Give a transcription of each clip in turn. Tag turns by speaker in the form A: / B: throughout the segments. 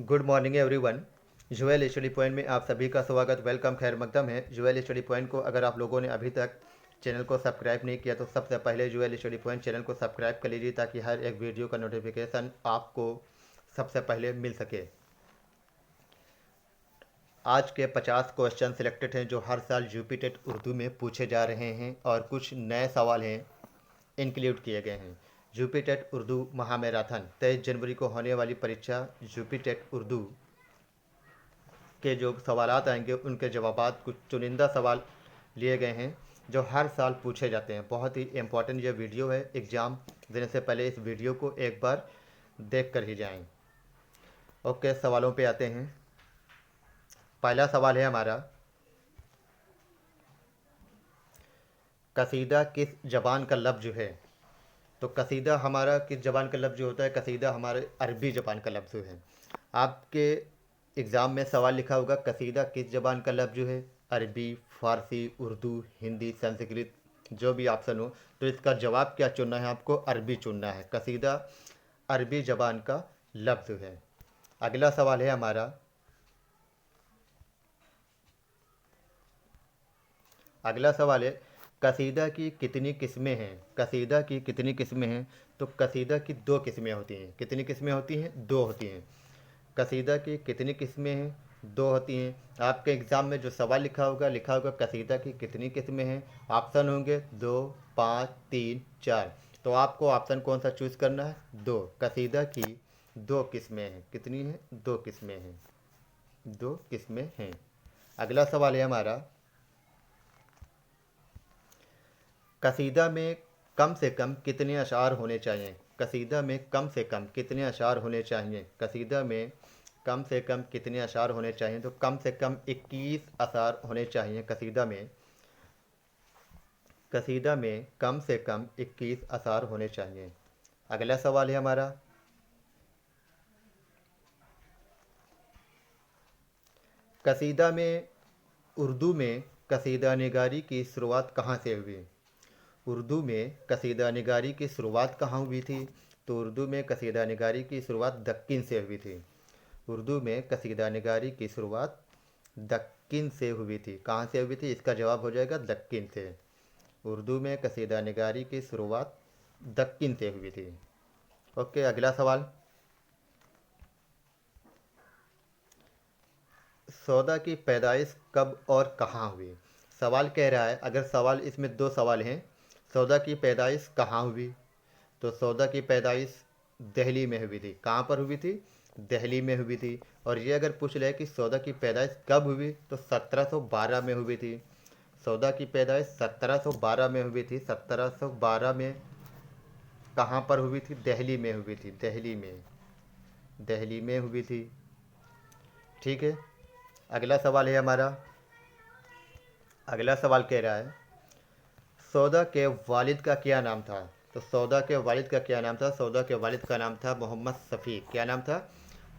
A: Good morning everyone. Jewel study point में आप सभी का स्वागत, वेलकम, खैर मकदम है। ज्वेल स्टडी पॉइंट को अगर आप लोगों ने अभी तक चैनल को सब्सक्राइब नहीं किया तो सबसे पहले ज्वेल स्टडी पॉइंट चैनल को सब्सक्राइब कर लीजिए ताकि हर एक वीडियो का नोटिफिकेशन आपको सबसे पहले मिल सके। आज के 50 क्वेश्चन सिलेक्टेड हैं जो हर साल यूपी टेट उर्दू में पूछे जा रहे हैं और कुछ नए सवाल हैं इंक्लूड किए गए हैं। यूपी टेट उर्दू महामैराथन 23 जनवरी को होने वाली परीक्षा यूपी टेट उर्दू के जो सवालात आएंगे उनके जवाबात कुछ चुनिंदा सवाल लिए गए हैं जो हर साल पूछे जाते हैं। बहुत ही इम्पोर्टेंट ये वीडियो है, एग्ज़ाम देने से पहले इस वीडियो को एक बार देख कर ही जाएं। ओके, सवालों पे आते हैं। पहला सवाल है हमारा, कसीदा किस ज़बान का लफ्ज़ है? तो कसीदा हमारा किस ज़बान का लफ्ज़ होता है? कसीदा हमारे अरबी ज़बान का लफ्ज़ है। आपके एग्ज़ाम में सवाल लिखा होगा कसीदा किस ज़बान का लफ्ज़ है? अरबी, फ़ारसी, उर्दू, हिंदी, संस्कृत, जो भी ऑप्शन हो। तो इसका जवाब क्या चुनना है? आपको अरबी चुनना है। कसीदा अरबी ज़बान का लफ्ज़ है। अगला सवाल है हमारा, अगला सवाल है कसीदा की कितनी किस्में हैं? कसीदा की कितनी किस्में हैं? तो कसीदा की दो किस्में होती हैं। कितनी किस्में होती हैं? दो होती हैं। कसीदा की कितनी किस्में हैं? दो होती हैं। आपके एग्ज़ाम में जो सवाल लिखा होगा कसीदा की कितनी किस्में हैं। ऑप्शन होंगे 2, 5, 3, 4। तो आपको ऑप्शन कौन सा चूज़ करना है? 2। कसीदा की दो किस्में हैं। कितनी हैं? दो किस्में हैं। दो किस्में हैं। अगला सवाल है हमारा, कसीदा में कम से कम कितने अशार होने चाहिए? कसीदा में कम से कम कितने अशार होने चाहिए? कसीदा में कम से कम कितने अशार होने चाहिए? तो कम से कम 21 अशार होने चाहिए कसीदा में। कसीदा में कम से कम 21 अशार होने चाहिए। अगला सवाल है हमारा, कसीदा में उर्दू में कसीदा निगारी की शुरुआत कहाँ से हुई? उर्दू में कसीदा निगारी की शुरुआत कहाँ हुई थी? तो उर्दू में कसीदा निगारी की शुरुआत दक्किन से हुई थी। उर्दू में कसीदा निगारी की शुरुआत दक्किन से हुई थी। कहाँ से हुई थी? इसका जवाब हो जाएगा दक्किन से। उर्दू में कसीदा निगारी की शुरुआत दक्किन से हुई थी। ओके, अगला सवाल, सौदा की पैदाइश कब और कहाँ हुई? सवाल कह रहा है, अगर सवाल इसमें दो सवाल हैं, सौदा की पैदाइश कहाँ हुई? तो सौदा की पैदाइश दिल्ली में हुई थी। कहाँ पर हुई थी? दिल्ली में हुई थी। और ये अगर पूछ ले कि सौदा की पैदाइश कब हुई, तो 1712 में हुई थी। सौदा की पैदाइश 1712 में हुई थी। 1712 में कहाँ पर हुई थी? दिल्ली में हुई थी। दिल्ली में, दिल्ली में हुई थी। ठीक है, अगला सवाल है हमारा, अगला सवाल कह रहा है सौदा के वालिद का क्या नाम था? तो सौदा के वालिद का क्या नाम था? सौदा के वालिद का नाम था मोहम्मद सफ़ी। क्या नाम था?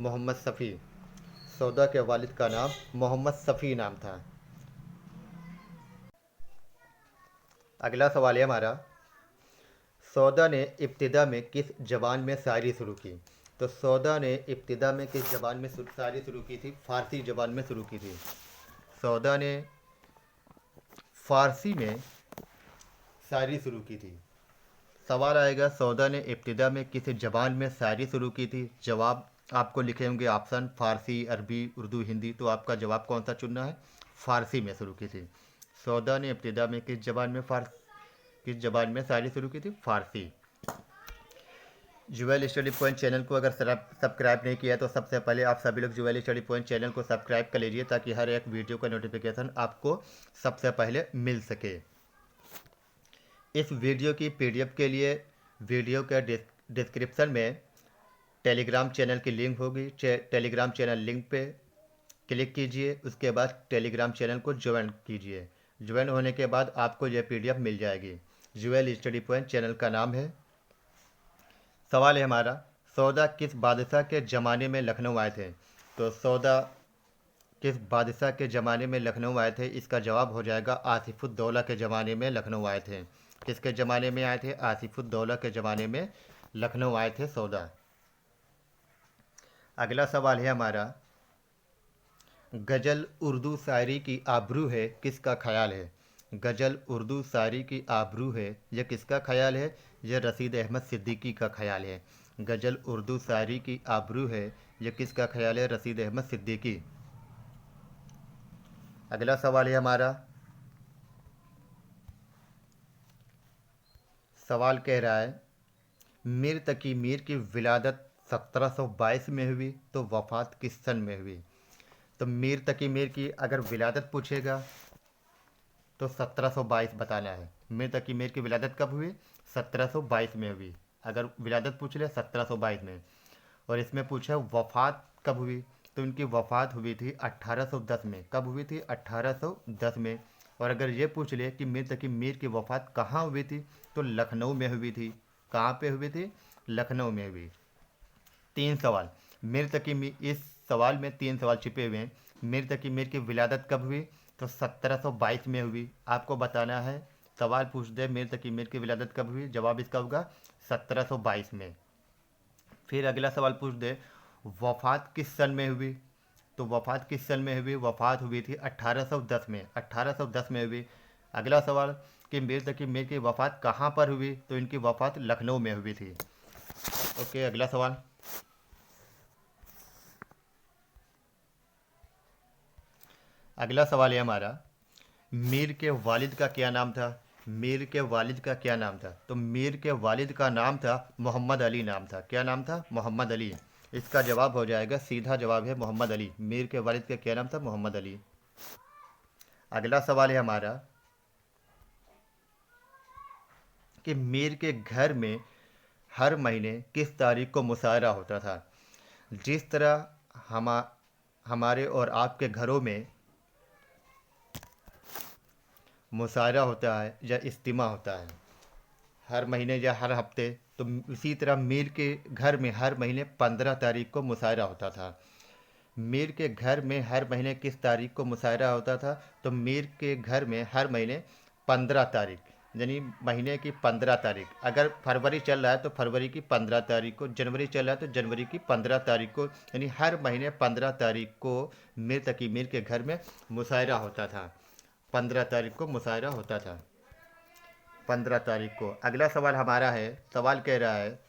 A: मोहम्मद सफ़ी। सौदा के वालिद का नाम मोहम्मद सफ़ी नाम था। अगला सवाल है हमारा, सौदा ने इब्तिदा में किस ज़बान में शायरी शुरू की? तो सौदा ने इब्तिदा में किस ज़बान में शायरी शुरू की थी? फ़ारसी ज़बान में शुरू की थी। सौदा ने फ़ारसी में शायरी शुरू की थी। सवाल आएगा सौदा ने इब्तिदा में किस ज़बान में शायरी शुरू की थी? जवाब आपको लिखे होंगे ऑप्शन फ़ारसी, अरबी, उर्दू, हिंदी। तो आपका जवाब कौन सा चुनना है? फ़ारसी में शुरू की थी। सौदा ने इब्तिदा में किस ज़बान में शायरी शुरू की थी? फ़ारसी। ज्वेल स्टडी पॉइंट चैनल को अगर सब्सक्राइब नहीं किया तो सबसे पहले आप सभी लोग ज्वेल स्टडी पॉइंट चैनल को सब्सक्राइब कर लीजिए ताकि हर एक वीडियो का नोटिफिकेशन आपको सबसे पहले मिल सके। इस वीडियो की पीडीएफ के लिए वीडियो के डिस्क्रिप्शन में टेलीग्राम चैनल की लिंक होगी। टेलीग्राम चैनल लिंक पे क्लिक कीजिए, उसके बाद टेलीग्राम चैनल को ज्वाइन कीजिए। ज्वाइन होने के बाद आपको यह पीडीएफ मिल जाएगी। ज्वेल स्टडी पॉइंट चैनल का नाम है। सवाल है हमारा, सौदा किस बादशाह के ज़माने में लखनऊ आए थे? तो सौदा किस बादशाह के ज़माने में लखनऊ आए थे? इसका जवाब हो जाएगा आसिफुद्दौला के ज़माने में लखनऊ आए थे। किसके ज़माने में आए थे? आसिफुद्दौला के ज़माने में लखनऊ आए थे सौदा। अगला सवाल है हमारा, गज़ल उर्दू शायरी की आबरू है, किसका ख्याल है? गज़ल उर्दू शायरी की आबरू है, यह किसका ख्याल है? यह रशीद अहमद सिद्दीकी का ख्याल है। गज़ल उर्दू शायरी की आबरू है, यह किसका ख्याल है? रशीद अहमद सिद्दीकी। अगला सवाल है हमारा, सवाल कह रहा है, मीर तकी मीर की विलादत 1722 में हुई तो वफ़ात किस सन में हुई? तो मीर तकी मीर की अगर विलादत पूछेगा तो 1722 बताना है। मीर तकी मीर की विलादत कब हुई? 1722 में हुई। अगर विलादत पूछ ले 1722 में। और इसमें पूछा वफ़ात कब हुई, तो इनकी वफ़ात हुई थी 1810 में। कब हुई थी? 1810 में। और अगर ये पूछ ले कि मीर तकी मीर की वफ़ात कहाँ हुई थी, तो लखनऊ में हुई थी। कहाँ पे हुई थी? लखनऊ में हुई। 3 सवाल मीर तकी मीर, इस सवाल में 3 सवाल छिपे हुए हैं। मीर तकी मीर की विलादत कब हुई? तो 1722 में हुई। आपको बताना है, सवाल पूछ दे मीर तकी मीर की विलादत कब हुई, जवाब इसका होगा 1722 में। फिर अगला सवाल पूछ दे वफ़ात किस सन में हुई, तो वफ़ात किस सन में हुई? वफ़ात हुई थी 1810 में। 1810 में हुई। अगला सवाल कि मीर तकी मीर की वफ़ात कहाँ पर हुई, तो इनकी वफ़ात लखनऊ में हुई थी। ओके, अगला सवाल, अगला सवाल है हमारा, मीर के वालिद का क्या नाम था? मीर के वालिद का क्या नाम था? तो मीर के वालिद का नाम था मोहम्मद अली नाम था। क्या नाम था? मोहम्मद अली। इसका जवाब हो जाएगा, सीधा जवाब है मोहम्मद अली। मीर के वालिद का क्या नाम था? मोहम्मद अली। अगला सवाल है हमारा कि मीर के घर में हर महीने किस तारीख को मुशायरा होता था? जिस तरह हमारे और आपके घरों में मुशायरा होता है या इज्तिमा होता है हर महीने या हर हफ्ते, तो इसी तरह मीर के घर में हर महीने 15 तारीख को मुशायरा होता था। मीर के घर में हर महीने किस तारीख को मुशायरा होता था? तो मीर के घर में हर महीने 15 तारीख, यानी महीने की 15 तारीख। अगर फरवरी चल रहा है तो फरवरी की 15 तारीख को, जनवरी चल रहा है तो जनवरी की 15 तारीख को, यानी हर महीने 15 तारीख को मीर तकी मीर के घर में मुशायरा होता था। 15 तारीख को मुशायरा होता था। 15 तारीख को। अगला सवाल हमारा है, सवाल कह रहा है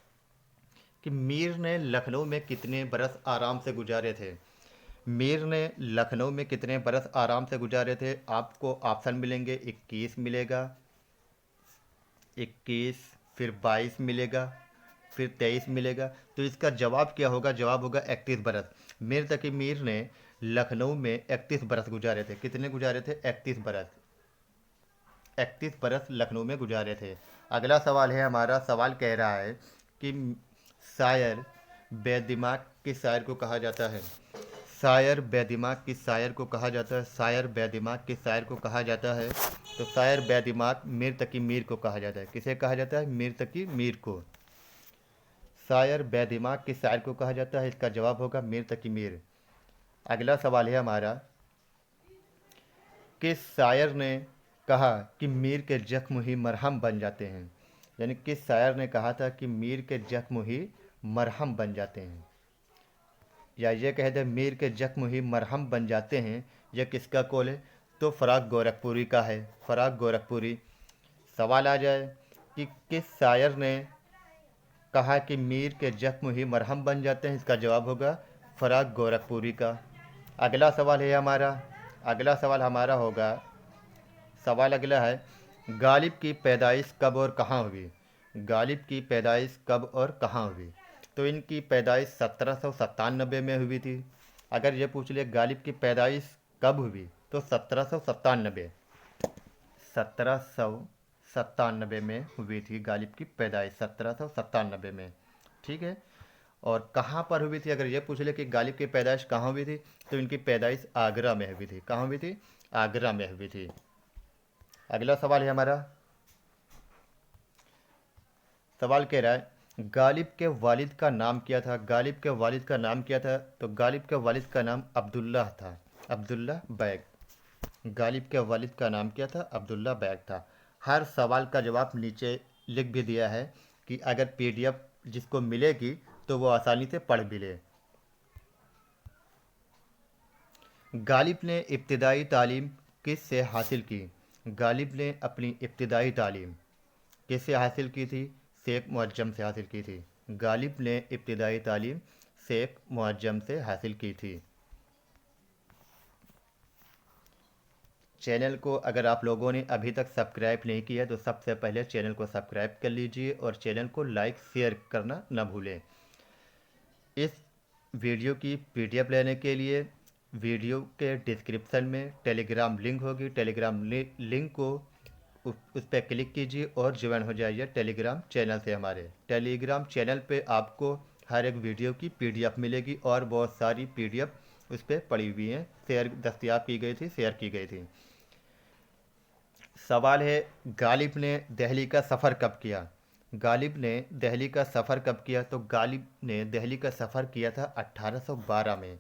A: कि मीर ने लखनऊ में कितने बरस आराम से गुजारे थे? मीर ने लखनऊ में कितने बरस आराम से गुजारे थे? आपको ऑप्शन मिलेंगे, 21 मिलेगा, 21, फिर 22 मिलेगा, फिर 23 मिलेगा। तो इसका जवाब क्या होगा? जवाब होगा 31 बरस। मीर तकी मीर ने लखनऊ में 31 बरस गुजारे थे। कितने गुजारे थे? 31 बरस। 31 बरस लखनऊ में गुजारे थे। अगला सवाल है हमारा, सवाल कह रहा है कि शायर बेदिमाग किस शायर को कहा जाता है? शायर बेदिमाग किस शायर को कहा जाता है? शायर बेदिमाग किस शायर को कहा जाता है? तो शायर बेदिमाग मीर तकी मीर को कहा जाता है। किसे कहा जाता है? मीर तकी मीर को। शायर बेदिमाग किस शायर को कहा जाता है? इसका जवाब होगा मीर तकी मीर। अगला सवाल है हमारा, किस शायर ने कहा कि मीर के जख्म ही मरहम बन जाते हैं? यानी किस शायर ने कहा था कि मीर के जख्म ही मरहम बन जाते हैं? या ये कह दे मीर के जख्म ही मरहम बन जाते हैं, यह किसका कौल है? तो फ़राक गोरखपुरी का है। फ़राक गोरखपुरी। सवाल आ जाए कि किस शायर ने कहा कि मीर के जख्म ही मरहम बन जाते हैं? इसका जवाब होगा फ़राक गोरखपुरी का। अगला सवाल है हमारा, अगला सवाल हमारा होगा, सवाल अगला है, गालिब की पैदाइश कब और कहाँ हुई? गालिब की पैदाइश कब और कहाँ हुई? तो इनकी पैदाइश 1797 में हुई थी। अगर ये पूछ ले गालिब की पैदाइश कब हुई, तो 1797, 1797 में हुई थी गालिब की पैदाइश, 1797 में। ठीक है। और कहाँ पर हुई थी, अगर ये पूछ ले कि गालिब की पैदाइश कहाँ हुई थी, तो इनकी पैदाइश आगरा में हुई थी। कहाँ हुई थी? आगरा में हुई थी। अगला सवाल है हमारा, सवाल कह रहा है गालिब के वालिद का नाम क्या था? गालिब के वालिद का नाम क्या था? तो गालिब के वालिद का नाम अब्दुल्ला था। अब्दुल्ला बैग। गालिब के वालिद का नाम क्या था? अब्दुल्ला बैग था। हर सवाल का जवाब नीचे लिख भी दिया है कि अगर पीडीएफ जिसको मिलेगी तो वो आसानी से पढ़ भी ले। गालिब ने इब्तिदाई तालीम किस से हासिल की? गालिब ने अपनी इब्तिदाई तालीम किस से हासिल की थी? शेख मुअज्जम से हासिल की थी। गालिब ने इब्तिदाई तालीम शेख मुअज्जम से हासिल की थी। चैनल को अगर आप लोगों ने अभी तक सब्सक्राइब नहीं किया तो सबसे पहले चैनल को सब्सक्राइब कर लीजिए और चैनल को लाइक शेयर करना न भूलें। इस वीडियो की पीडीएफ लेने के लिए वीडियो के डिस्क्रिप्शन में टेलीग्राम लिंक होगी। टेलीग्राम लिंक को उस पर क्लिक कीजिए और ज्वाइन हो जाइए टेलीग्राम चैनल से। हमारे टेलीग्राम चैनल पे आपको हर एक वीडियो की पीडीएफ मिलेगी और बहुत सारी पीडीएफ उस पर पड़ी हुई हैं, दस्तयाब की गई थी, शेयर की गई थी। सवाल है, गालिब ने दिल्ली का सफ़र कब किया? गालिब ने दिल्ली का सफ़र कब किया? तो गालिब ने दिल्ली का सफ़र किया था 1812 में।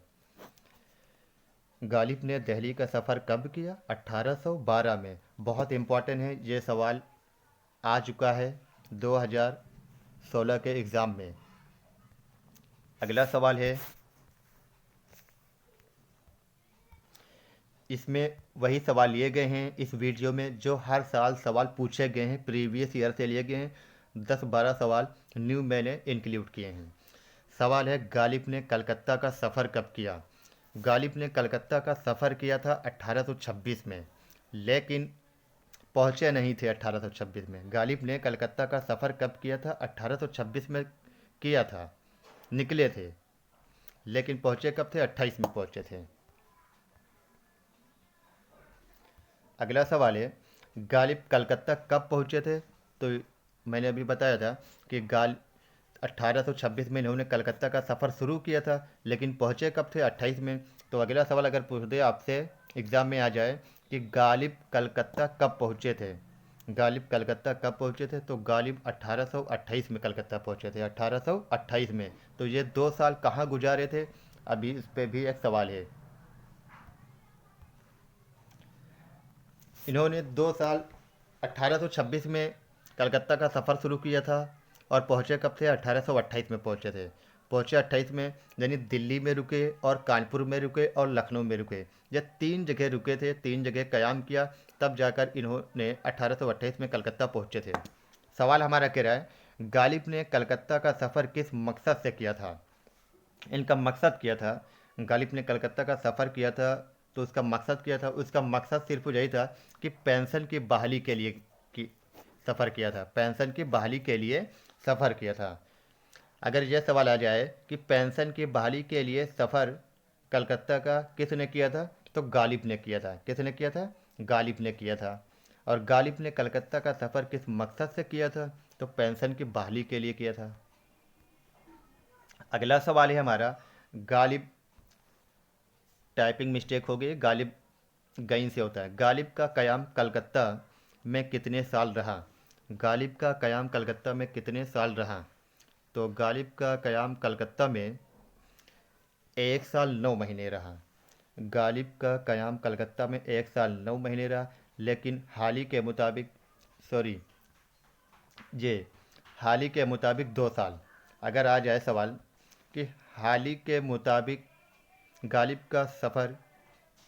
A: गालिब ने दिल्ली का सफ़र कब किया? 1812 में। बहुत इम्पॉर्टेंट है ये सवाल, आ चुका है 2016 के एग्ज़ाम में। अगला सवाल है, इसमें वही सवाल लिए गए हैं इस वीडियो में जो हर साल सवाल पूछे गए हैं, प्रीवियस ईयर से लिए गए हैं। 10-12 सवाल न्यू मैंने इंक्लूड किए हैं। सवाल है, गालिब ने कलकत्ता का सफ़र कब किया? गालिब ने कलकत्ता का सफ़र किया था 1826 में, लेकिन पहुँचे नहीं थे 1826 में। गालिब ने कलकत्ता का सफ़र कब किया था? 1826 में किया था, निकले थे, लेकिन पहुँचे कब थे? 28 में पहुँचे थे। अगला सवाल है, गालिब कलकत्ता कब पहुँचे थे? तो मैंने अभी बताया था कि 1826 में इन्होंने कलकत्ता का सफ़र शुरू किया था, लेकिन पहुँचे कब थे? 28 में। तो अगला सवाल अगर पूछ दे आपसे एग्ज़ाम में आ जाए कि गालिब कलकत्ता कब पहुँचे थे, गालिब कलकत्ता कब पहुँचे थे, तो गालिब 1828 में कलकत्ता पहुँचे थे, 1828 में। तो ये 2 साल कहाँ गुजारे थे, अभी इस पर भी एक सवाल है। इन्होंने 2 साल 1826 में कलकत्ता का सफ़र शुरू किया था और पहुँचे कब थे? 1828 में पहुँचे थे। पहुँचे 28 में, यानी दिल्ली में रुके और कानपुर में रुके और लखनऊ में रुके। ये 3 जगह रुके थे, 3 जगह क़याम किया, तब जाकर इन्होंने 1828 में कलकत्ता पहुँचे थे। सवाल हमारा कह रहा है, गालिब ने कलकत्ता का सफ़र किस मकसद से किया था? इनका मकसद क्या था? गालिब ने कलकत्ता का सफ़र किया था तो उसका मकसद क्या था? उसका मकसद सिर्फ यही था कि पेंशन की बहाली के लिए की सफ़र किया था, पेंशन की बहाली के लिए सफ़र किया था। अगर यह सवाल आ जाए कि पेंशन की बहाली के लिए सफ़र कलकत्ता का किसने किया था, तो गालिब ने किया था। किसने किया था? गालिब ने किया था। और गालिब ने कलकत्ता का सफ़र किस मकसद से किया था, तो पेंशन की बहाली के लिए किया था। अगला सवाल है हमारा, गालिब, टाइपिंग मिस्टेक हो गई, गालिब गईन से होता है। गालिब का क़याम कलकत्ता में कितने साल रहा? गालिब का क़याम कलकत्ता में कितने साल रहा? तो गालिब का क़याम कलकत्ता में 1 साल 9 महीने रहा। गालिब का क़याम कलकत्ता में 1 साल 9 महीने रहा, लेकिन हाल ही के मुताबिक, सॉरी, ये हाल ही के मुताबिक 2 साल। अगर आ जाए सवाल कि हाल ही के मुताबिक गालिब का सफ़र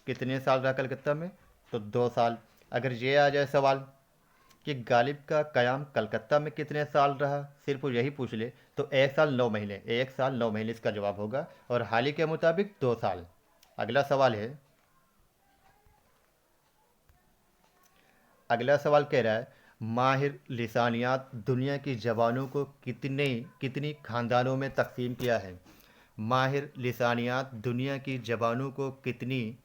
A: कितने साल रहा कलकत्ता में, तो 2 साल। अगर ये आ जाए सवाल कि गालिब का क़याम कलकत्ता में कितने साल रहा, सिर्फ यही पूछ ले, तो 1 साल 9 महीने, 1 साल 9 महीने इसका जवाब होगा, और हाल ही के मुताबिक 2 साल। अगला सवाल है, अगला सवाल कह रहा है, माहिर लिसानियात दुनिया की ज़बानों को कितनी ख़ानदानों में तकसीम किया है? माहिर लिसानियात दुनिया की ज़बानों को कितनी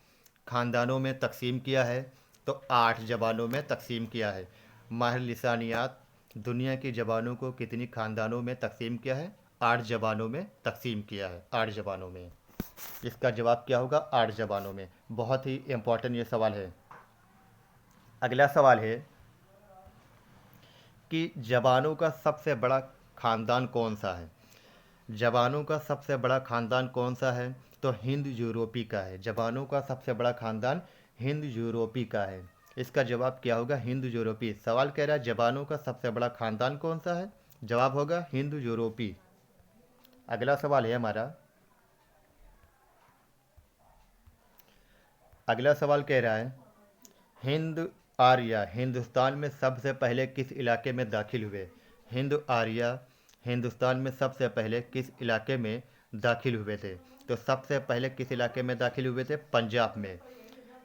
A: ख़ानदानों में तकसीम किया है? तो 8 ज़बानों में तकसीम किया है। माहिर लिसानियात दुनिया की ज़बानों को कितनी ख़ानदानों में तकसीम किया है? 8 ज़बानों में तकसीम किया है, 8 ज़बानों में। इसका जवाब क्या होगा? 8 ज़बानों में। बहुत ही इम्पोर्टेंट ये सवाल है। अगला सवाल है कि ज़बानों का सबसे बड़ा ख़ानदान कौन सा है? ज़बानों का सबसे बड़ा ख़ानदान कौन सा है? तो हिंद यूरोपी का है। ज़बानों का सबसे बड़ा ख़ानदान हिंद यूरोपी का है। इसका जवाब क्या होगा? हिंद यूरोपी। सवाल कह रहा है ज़बानों का सबसे बड़ा ख़ानदान कौन सा है? जवाब होगा हिंद यूरोपी। अगला सवाल है हमारा, अगला सवाल कह रहा है हिंद आर्य हिंदुस्तान में सबसे पहले किस इलाके में दाखिल हुए। हिंद आर्य हिंदुस्तान में सबसे पहले किस इलाके में दाखिल हुए थे। तो सबसे पहले किस इलाके में दाखिल हुए थे? पंजाब में।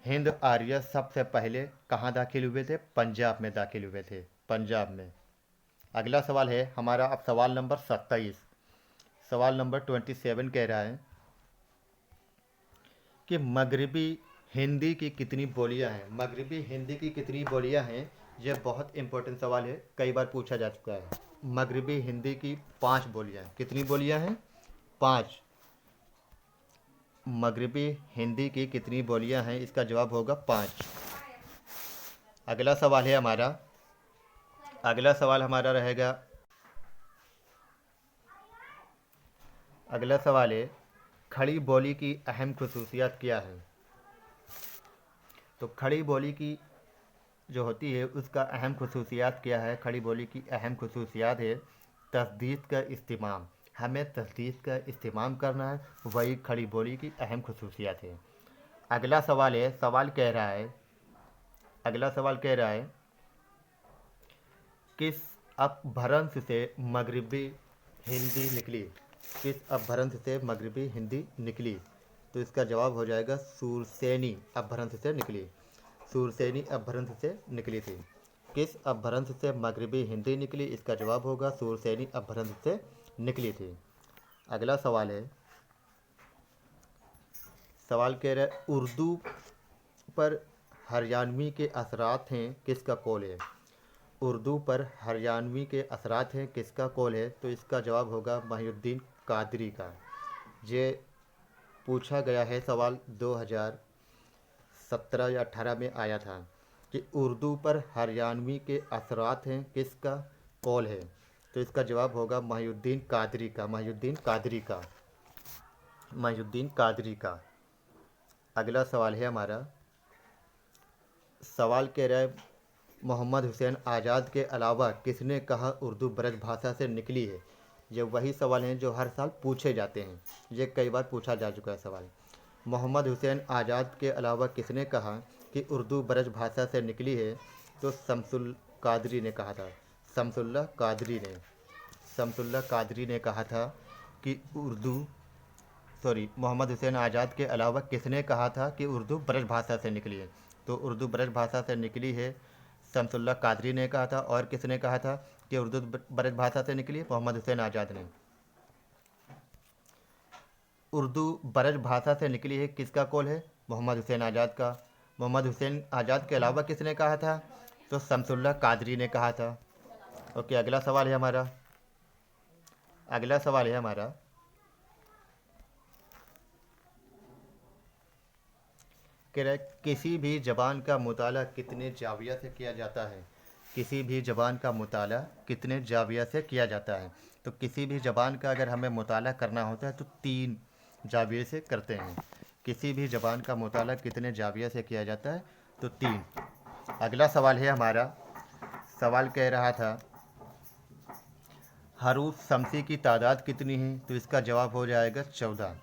A: हिंद आर्य सबसे पहले कहाँ दाखिल हुए थे? पंजाब में दाखिल हुए थे, पंजाब में। अगला सवाल है हमारा अब सवाल नंबर 27। सवाल नंबर 27 कह रहा है कि मगरिबी हिंदी की कितनी बोलियां हैं। मगरिबी हिंदी की कितनी बोलियां हैं, यह बहुत इंपॉर्टेंट सवाल है, कई बार पूछा जा चुका है। मगरिबी हिंदी की 5 बोलियां हैं। कितनी बोलियां हैं? 5। मगरिबी हिंदी की कितनी बोलियां हैं, इसका जवाब होगा 5। अगला सवाल है हमारा, अगला सवाल हमारा रहेगा, अगला सवाल है खड़ी बोली की अहम खसूसियात क्या है। तो खड़ी बोली की जो होती है उसका अहम खसूसियात क्या है? खड़ी बोली की अहम खसूसियात है तस्दीद का इस्तेमाल। हमें तस्दीद का इस्तेमाल करना है, वही खड़ी बोली की अहम खसूसियात है। अगला सवाल है, सवाल कह रहा है, अगला सवाल कह रहा है किस अपभ्रंश से मगरिबी हिंदी निकली। किस अपभ्रंश से मगरिबी हिंदी निकली। तो इसका जवाब हो जाएगा सुरसेनी अपभ्रंश से निकली। सुरसेनी अपभ्रंश से निकली थी। किस अपभ्रंश से मगरिबी हिंदी निकली? इसका जवाब होगा सुरसेनी अपभ्रंश से निकली थी। अगला सवाल है, सवाल कह रहा है उर्दू पर हरियाणवी के असरात हैं, किसका कौल है। उर्दू पर हरियाणवी के असरात हैं, किसका कौल है। तो इसका जवाब होगा मोहिउद्दीन कादरी का। ये पूछा गया है, सवाल 2017 या 18 में आया था कि उर्दू पर हरियाणवी के असरात हैं, किसका कौल है। तो इसका जवाब होगा मोहिउद्दीन कादरी का, मोहिउद्दीन कादरी का, मोहिउद्दीन कादरी का। अगला सवाल है हमारा, सवाल कह रहा है मोहम्मद हुसैन आज़ाद के अलावा किसने कहा उर्दू ब्रज भाषा से निकली है। ये वही सवाल हैं जो हर साल पूछे जाते हैं, ये कई बार पूछा जा चुका है सवाल। मोहम्मद हुसैन आज़ाद के अलावा किसने कहा कि उर्दू ब्रज भाषा से निकली है। तो शमसुल कादरी ने कहा था, शमसुल्लाह कादरी ने, शमसुल्लाह कादरी ने कहा था कि मोहम्मद हुसैन आज़ाद के अलावा किसने कहा था कि उर्दू ब्रज भाषा से निकली है। तो उर्दू ब्रज भाषा से निकली है, शमसुल्लाह कादरी ने कहा था। और किसने कहा था कि उर्दू ब्रज भाषा से निकली है? मोहम्मद हुसैन आज़ाद ने। उर्दू ब्रज भाषा से निकली है, किसका कौल है? मोहम्मद हुसैन आज़ाद का। मोहम्मद हुसैन आज़ाद के अलावा किसने कहा था? तो शमसुल्लाह कादरी ने कहा था। ओके, अगला सवाल है हमारा, अगला सवाल है हमारा, कह रहा है किसी भी ज़बान का मुताला कितने जाविया से किया जाता है। किसी भी ज़बान का मुताला कितने जाविया से किया जाता है। तो किसी भी ज़बान का अगर हमें मुताला करना होता है तो 3 जाविये से करते हैं। किसी भी ज़बान का मुताला कितने जाविया से किया जाता है? तो 3। अगला सवाल है हमारा, सवाल कह रहा था हरूफ शमसी की तादाद कितनी है। तो इसका जवाब हो जाएगा 14।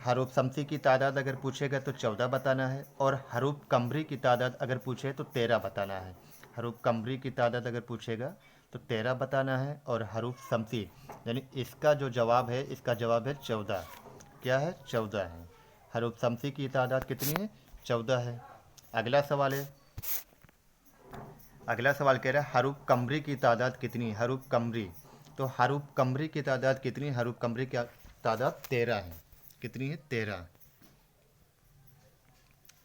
A: हरूफ शमसी की तादाद अगर पूछेगा तो 14 बताना है, और हरूफ कमरी की तादाद अगर पूछे तो 13 बताना है। हरूफ कमरी की तादाद अगर पूछेगा तो 13 बताना है, और हरूफ शमसी यानी इसका जो जवाब है, इसका जवाब है 14। क्या है? 14 है। हरूफ शमसी की तादाद कितनी है? 14 है। अगला सवाल है, अगला सवाल कह रहा है हरूफ कमरी की तादाद कितनी है। हरूफ कमरी, तो हरूफ कमरी की तादाद कितनी है? हरूफ कमरी की तादाद 13 है। कितनी है? 13।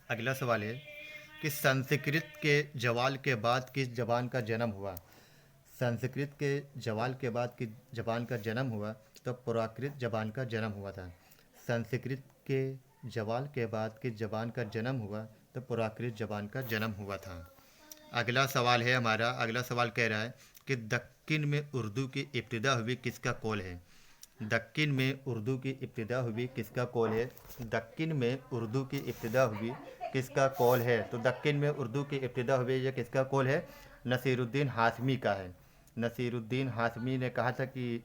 A: अगला सवाल है कि संस्कृत के जवाल के बाद किस जबान का जन्म हुआ। संस्कृत के जवाल के बाद किस जबान का जन्म हुआ। तो प्राकृत जबान का जन्म हुआ था। संस्कृत के जवाल के बाद किस जबान का जन्म हुआ। तो प्राकृत जबान का जन्म हुआ था। अगला सवाल है हमारा, अगला सवाल कह रहा है कि दक्कन में उर्दू की इब्तिदा हुई, किसका कौल है। दक्कन में उर्दू की इब्तिदा हुई, किसका कौल है। दक्कन में उर्दू की इब्तिदा हुई, किसका कौल है। तो दक्कन में उर्दू की इब्तिदा हुई, यह किसका कौल है। नसीरुद्दीन हाशमी का है। नसीरुद्दीन हाशमी ने कहा था कि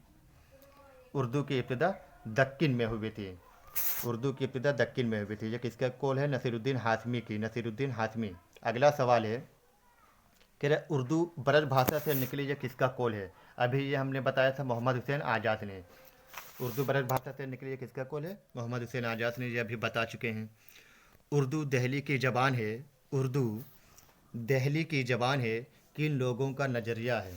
A: उर्दू की इब्तिदा दक्कन में हुई थी। उर्दू की इब्तिदा दक्कन में हुई थी। ये किसका कौल है? नसीरुद्दीन हाशमी की, नसीरुद्दीन हाशमी। अगला सवाल है कि उर्दू ब्रज भाषा से निकली, ये किसका कौल है? अभी ये हमने बताया था मोहम्मद हुसैन आज़ाद ने। उर्दू ब्रज भाषा से निकली, ये किसका कौल है? मोहम्मद हुसैन आज़ाद ने, ये अभी बता चुके हैं। उर्दू दहली की ज़बान है, उर्दू दहली की ज़बान है, किन लोगों का नज़रिया है?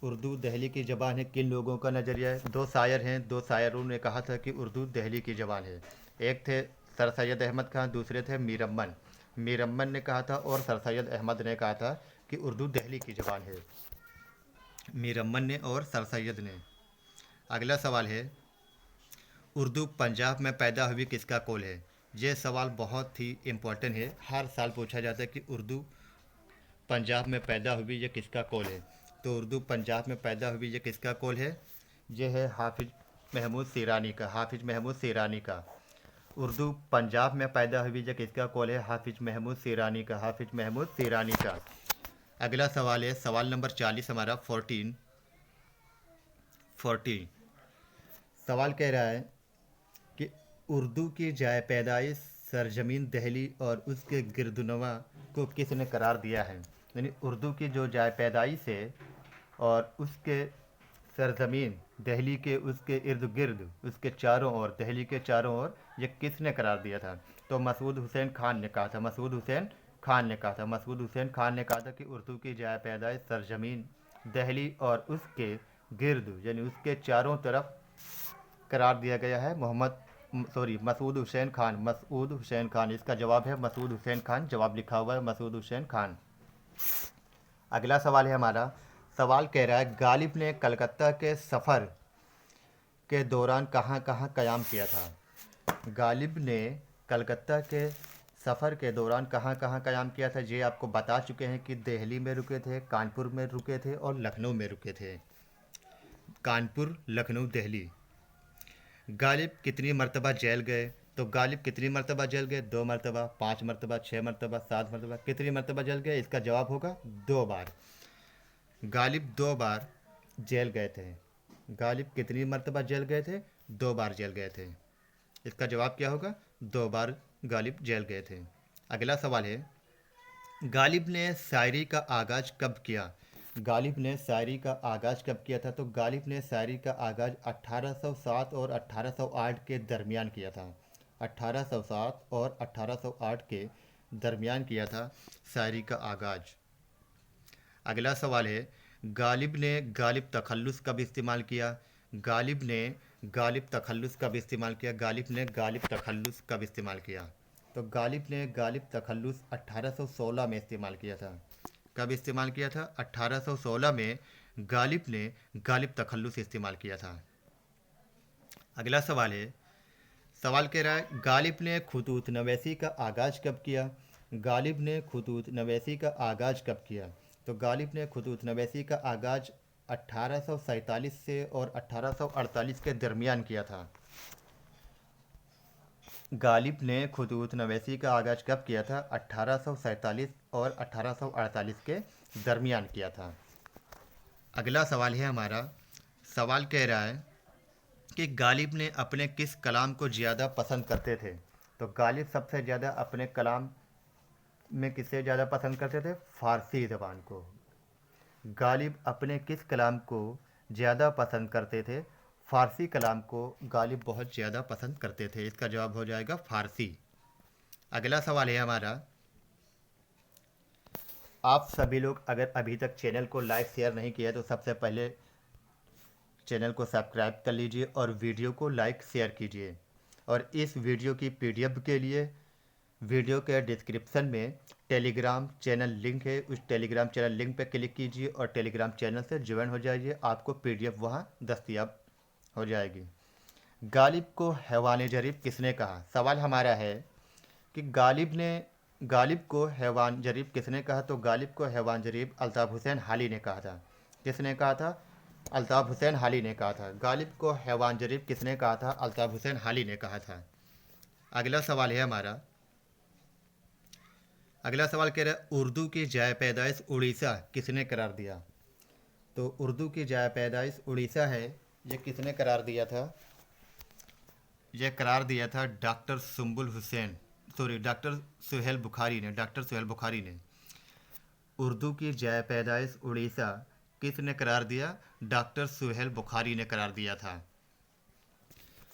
A: उर्दू दहली की ज़बान है, किन लोगों का नज़रिया है? दो शायर हैं, दो शायरों ने कहा था कि उर्दू दहली की ज़बान है। एक थे सर सैयद अहमद खान, दूसरे थे मीर अमन। मीर अमन ने कहा था और सर सैयद अहमद ने कहा था कि उर्दू दहली की ज़बान है। मीर अमन ने और सर सैयद ने। अगला सवाल है, उर्दू पंजाब में पैदा हुई, किसका कौल है? ये सवाल बहुत ही इम्पोर्टेंट है, हर साल पूछा जाता है कि उर्दू पंजाब में पैदा हुई, ये किसका कौल है? तो उर्दू पंजाब में पैदा हुई, ये किसका कौल है? ये है हाफिज महमूद सीरानी का, हाफिज महमूद सीरानी का। उर्दू पंजाब में पैदा हुई, ये किसका कौल है? हाफिज महमूद सीरानी का, हाफिज महमूद सीरानी का। अगला सवाल है, सवाल नंबर 40 हमारा 14 सवाल कह रहा है कि उर्दू की जाए पैदाइश सरजमीन दहली और उसके गिरदुनवा को किसने करार दिया है? यानी उर्दू की जो जाए पैदाइश है और उसके सरजमीन दहली के, उसके इर्द गिर्द, उसके चारों ओर, दहली के चारों ओर, ये किसने करार दिया था? तो मसूद हुसैन खान ने कहा था, मसूद हुसैन खान ने कहा था, मसूद हुसैन खान ने कहा था कि उर्दू की जाए पैदाइश सरजमीन दहली और उसके गिर्द, यानी उसके चारों तरफ करार दिया गया है मसूद हुसैन खान, मसूद हुसैन खान। इसका जवाब है मसूद हुसैन खान, जवाब लिखा हुआ है मसूद हुसैन खान। अगला सवाल है हमारा, सवाल कह रहा है गालिब ने कलकत्ता के सफ़र के दौरान कहाँ कहाँ क़याम किया था? गालिब ने कलकत्ता के सफ़र के दौरान कहाँ कहाँ क़याम किया था? ये आपको बता चुके हैं कि दिल्ली में रुके थे, कानपुर में रुके थे और लखनऊ में रुके थे। कानपुर, लखनऊ, दिल्ली। गालिब कितनी मरतबा जेल गए? तो गालिब कितनी मरतबा जेल गए? 2 मरतबा, 5 मरतबा, 6 मरतबा, 7 मरतबा। कितनी मरतबा जेल गए? इसका जवाब होगा 2 बार। गालिब 2 बार जेल गए थे। गालिब कितनी मरतबा जेल गए थे? 2 बार जेल गए थे। इसका जवाब क्या होगा? 2 बार गालिब जेल गए थे। अगला सवाल है, गालिब ने शायरी का आगाज़ कब किया? गालिब ने शायरी का आगाज़ कब किया था? तो गालिब ने शायरी का आगाज़ 1807 और 1808 के दरमियान किया था। 1807 और 1808 के दरमियान किया था शायरी का आगाज़। अगला सवाल है, गालिब ने गालिब तखल्लुस कब इस्तेमाल किया? गालिब ने गालिब तखल्लुस कब इस्तेमाल किया? गालिब ने गालिब तखल्लुस कब इस्तेमाल किया? तो गालिब ने गालिब तखल्लुस 1816 में इस्तेमाल किया था। कब इस्तेमाल किया था? 1816 में गालिब ने गालिब तखल्लुस इस्तेमाल किया था। अगला सवाल है, सवाल कह रहा है गालिब ने खतूत नवैसी का आगाज़ कब किया? गालिब ने खतूत नवैसी का आगाज़ कब किया? तो गालिब ने खतूत नवैसी का आगाज़ 1847 से और 1848 के दरमियान किया था। गालिब ने खतूत नवैसी का आगाज़ कब किया था? 1847 और 1848 के दरमियान किया था। अगला सवाल है हमारा, सवाल कह रहा है कि गालिब ने अपने किस कलाम को ज़्यादा पसंद करते थे? तो गालिब सबसे ज़्यादा अपने कलाम में किसे ज़्यादा पसंद करते थे? फ़ारसी ज़बान को। गालिब अपने किस कलाम को ज़्यादा पसंद करते थे? फ़ारसी कलाम को गालिब बहुत ज़्यादा पसंद करते थे। इसका जवाब हो जाएगा फ़ारसी। अगला सवाल है हमारा, आप सभी लोग अगर अभी तक चैनल को लाइक शेयर नहीं किया तो सबसे पहले चैनल को सब्सक्राइब कर लीजिए और वीडियो को लाइक शेयर कीजिए। और इस वीडियो की पीडीएफ के लिए वीडियो के डिस्क्रिप्शन में टेलीग्राम चैनल लिंक है, उस टेलीग्राम चैनल लिंक पर क्लिक कीजिए और टेलीग्राम चैनल से ज्वाइन हो जाइए, आपको पीडीएफ वहाँ दस्तयाब हो जाएगी। गालिब को हैवान जरीब किसने कहा? सवाल हमारा है कि गालिब को हैवान जरीब किसने कहा? तो गालिब को हैवान जरीब अल्ताफ़ हुसैन हाली ने कहा था। किसने कहा था? अल्ताफ़ हुसैन हाली ने कहा था। गालिब को हैवान जरीब किसने कहा था? अल्ताफ़ हुसैन हाली ने कहा था। अगला सवाल है हमारा, अगला सवाल कह रहा है उर्दू की जाए पैदाइश उड़ीसा किसने करार दिया? तो उर्दू की जाए पैदाइश उड़ीसा है, ये किसने करार दिया था? यह करार दिया था डॉक्टर सुहेल बुखारी ने। उर्दू की जय पैदाइश उड़ीसा किसने करार दिया? डॉक्टर सुहेल बुखारी ने करार दिया था।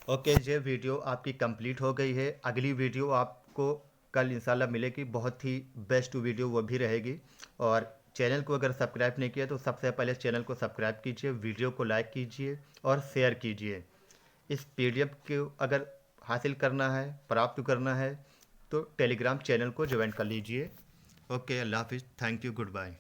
A: ओके, ये वीडियो आपकी कंप्लीट हो गई है। अगली वीडियो आपको कल इंशाल्लाह मिलेगी, बहुत ही बेस्ट वीडियो वो भी रहेगी। और चैनल को अगर सब्सक्राइब नहीं किया तो सबसे पहले चैनल को सब्सक्राइब कीजिए, वीडियो को लाइक कीजिए और शेयर कीजिए। इस पीडीएफ को अगर हासिल करना है, प्राप्त करना है, तो टेलीग्राम चैनल को ज्वाइन कर लीजिए। ओके, अल्लाह हाफिज़, थैंक यू, गुड बाय।